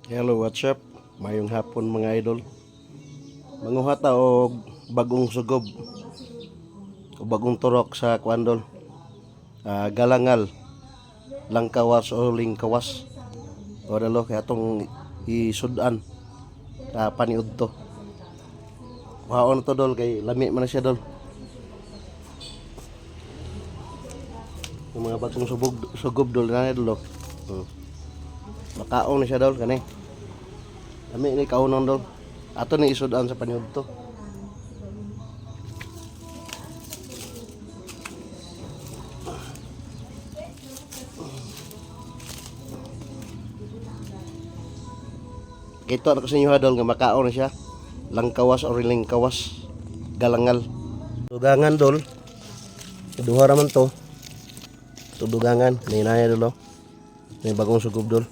Hello, what's up? Mayong hapon mga idol. Manguha ta og bagong sugob o bagong turok sa kuandol. Galangal, langkawas o lingkawas. O dalo kay atong isudan paniud to. Kuhaon to dol kay lami man na siya dol. Yung mga bagong sugob dol na dol. Makaon na siya dol kani. Lami ni kaunon dol. Ato ni isudan sa paniud to. Ito ako sa inyo dol nga makaon na siya. Langkawas or lingkawas. Galangal. Dugangan dol. Duha raman to. Ito dugangan. Ninaya dol. May bagong sugob dol.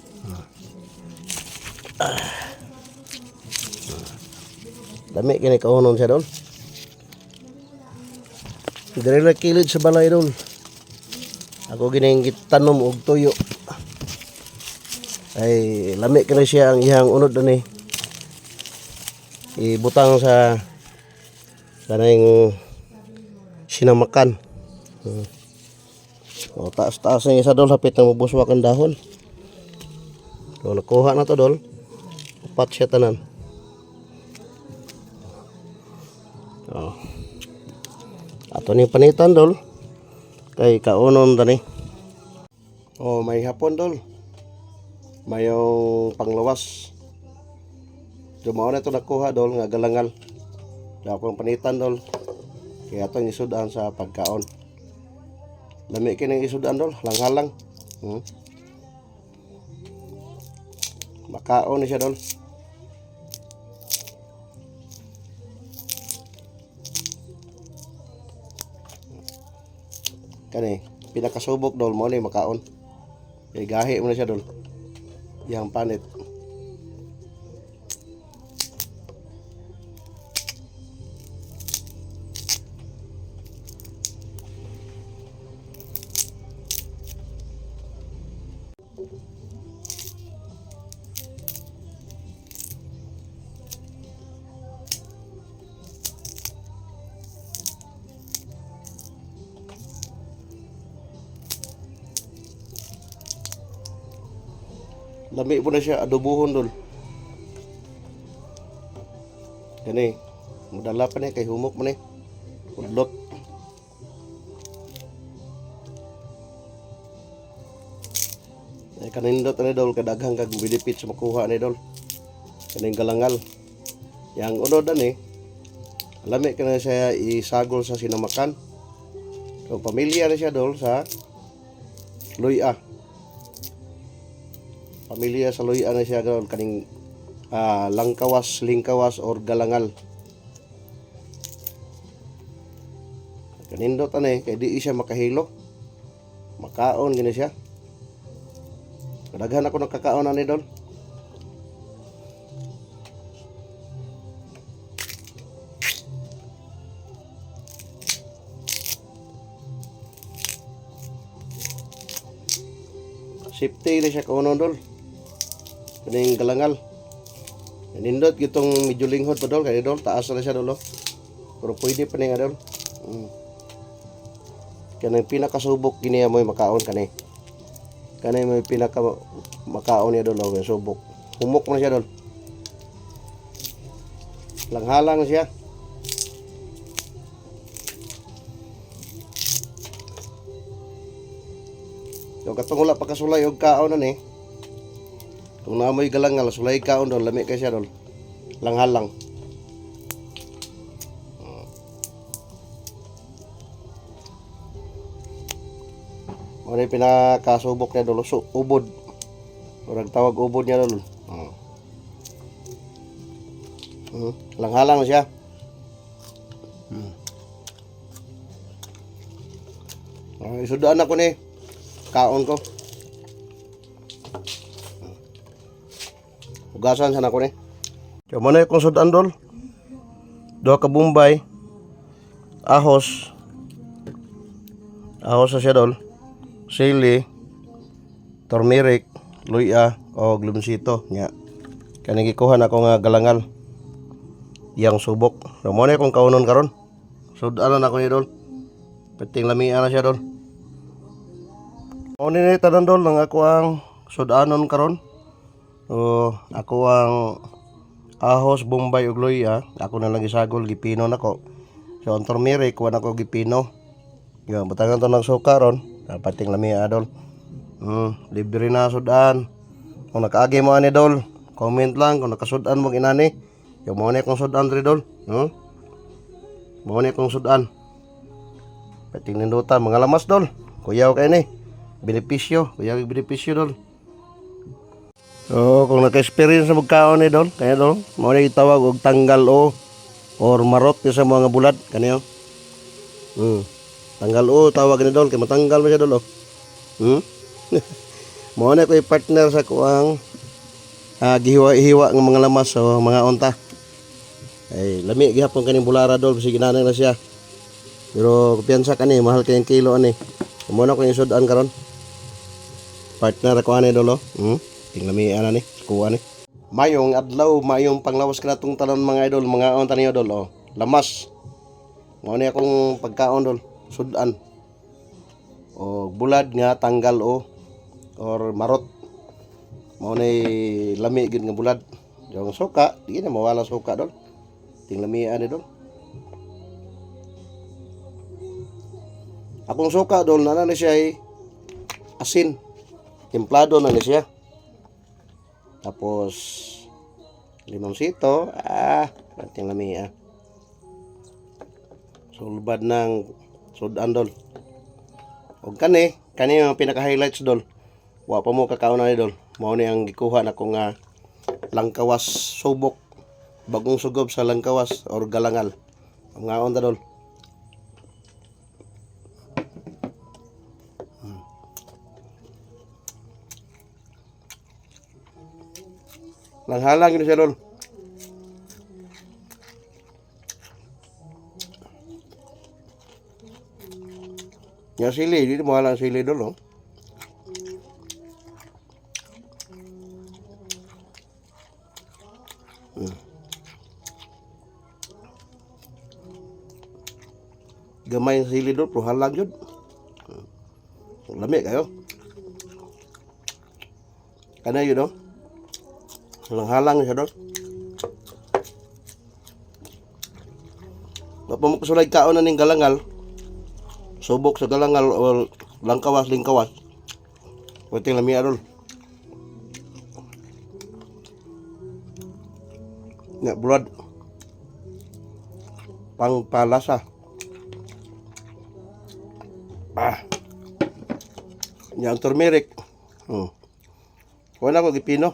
Dami kini kaunon siya dol. Dire na kilid sa balay dol. Ako gining gitanom og tuyo. Ay lami kini siya ang ihang unod ani. Ibutang sa kanang sinamakan. O taas-taas ang isa dol hapit na mabuswak ang dahon. So nakuha na to dol. Upat siya tanan. Ato ni panitan dol kay kaunon tani. May hapon dol. Mayong panglawas. Dumao na ito nakuha dol nga galangal. Akong panitan dol. Kaya atong isudan sa pagkaon. Lami kining isudan dol, lang-halang. Makaon ni siya dol. Kani pinakasubok dol mo ni makaon. Kay gahi mo na siya dol. Yang panit. Lami po na siya, adobohon dol. Gani, madala pa ni, kay humok man ni. Udlot. Ay kanindot ni dol, kadaghang kag benefit sa makuha ni dol. Kaning galangal. Yang unod ani, lami ka na siya isagol sa sinamakan. So pamilya na siya dol sa luya. Pamilya sa luya na siya dol kaning langkawas, lingkawas or galangal. Kanindot ani kay di siya makahilo. Makaon gini siya. Kadaghan ako nakakaon ani dol. Safety na siya kaunon dol. Kaning galangal. Nindot gitong medyo linghod pa dol kay dol taas na siya dol. Pero pwede pa ni nga dol. Kanang pinakasubok gini mo makaon kani. Kanay mo pinaka makaon niya dol og subok. Humok man siya dol. Langhalang siya. So katong wala pa kasulay og kaon ani. Kung naamoy galangal, sulay kaon dol, lami kay siya dol. Langhalang. Ano yung pinakasubok niya dol, ubod. Orang tawag ubod niya dol. Langhalang na siya. Isudaan ako ni kaon ko. Ugasan sana ko ni. So mo na kung sudan dol. Duha ka Bombay. Ahos. Ahos sa siya dol. Sili, turmeric, luya o glumsito nya. Kani gikuha na ako nga galangal. Yang subok. So mo na kung kaunon karon. Sudan na ako ni dol. Peting lamian na siya dol. Mo ni tanan dol nang ako ang sudanon karon. So ako ang ahos, Bombay ug luya. Ako na lang gisagol gipino nako. So ang turmeric wa nako gipino. Yo butangan to ng suka ron. Pating lamian dol. Libre na sudan. Kung nakaagi mo ani dol, comment lang kung nakasudan mo inani. Yo mo ni kung sudan diri dol. Mo ni kung sudan. Pating nindutan mga lamas dol. Kuyaw kay ni. Benepisyo, kuyaw benepisyo dol. So kung naka-experience sa magkaon ni dol, kaya dol, mo ni itawag og tanggal o or marot sa mga bulad kaniyo. Tanggal o tawag ni dol kay matanggal mo siya dol. Mo ni ko partner sa kuang gihiwa-hiwa ng mga lamas o mga unta. Ay lami gihapon kaning bulara dol bisig inanay na siya. Pero kumpiyansa kani mahal kay kilo ani. Mo na ko isudan karon. Partner ako ani dolo. Tinglami ana ni, kuha ni. Mayong adlaw, mayong panglawas kanatong tanon mga idol, mga unta niyo dol lamas. Mo ni akong pagkaon dol, sudan. O bulad nga tanggal o or marot. Mo ni lami gid nga bulad. Yung suka, di na mawala suka dol. Tinglami ani dol. Akong suka dol na siya ay asin. Templado na siya. Tapos limonsito, ating lamia. Sulbad ng sudan dol. Og kani yung pinaka-highlights dol. Wa pa mo kakaon na dol. Mao ni ang gikuha nako nga langkawas subok. Bagong sugob sa langkawas or galangal. Ang ngaon ta dol. Langhalang ini siya dol. Yang sili, di mo halang sili dol. Gamay ang sili dol, pero halang yun. Lamig kayo. Kana yun no? Halang siya dol. Bapa mo kusulay kaon na ning galangal. Subok sa galangal o lingkawas. Kunting lamia dol. Nya blood. Pang palasa. Yang turmeric. Wala ko gipino.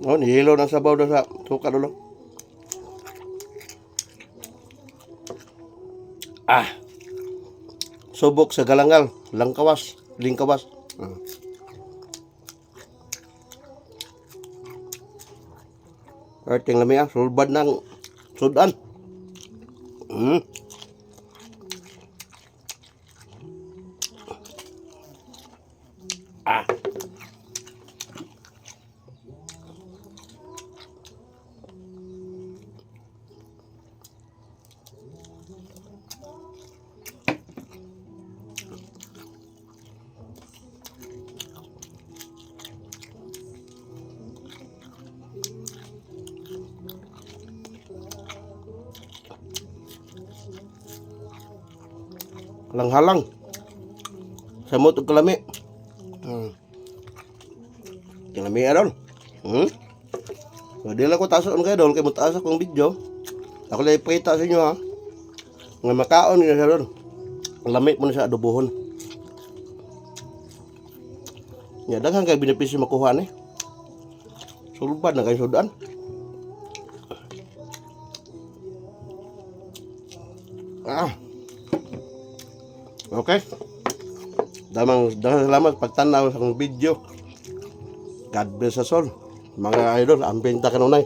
Oh, nihilo ng sabaw doon sa suka dolo. Subok sa galangal, lingkawas. Ating lamia, sulbad ng sudan. Halang-halang. Samot og kalami. Kalami adol. So, di lang ko taso kayo dol kay mutaas akong video. Ako lang ipakita sa inyo ha. Nga makaon niya siya dol. Lamig mo na sa adobohon. Nya daghang kay benepisyo makuha ni. Sulbad na kay sudan. Okay. Damang salamat pagtanaw sa akong video. God bless us all. Mga idol, ang benta kanunay.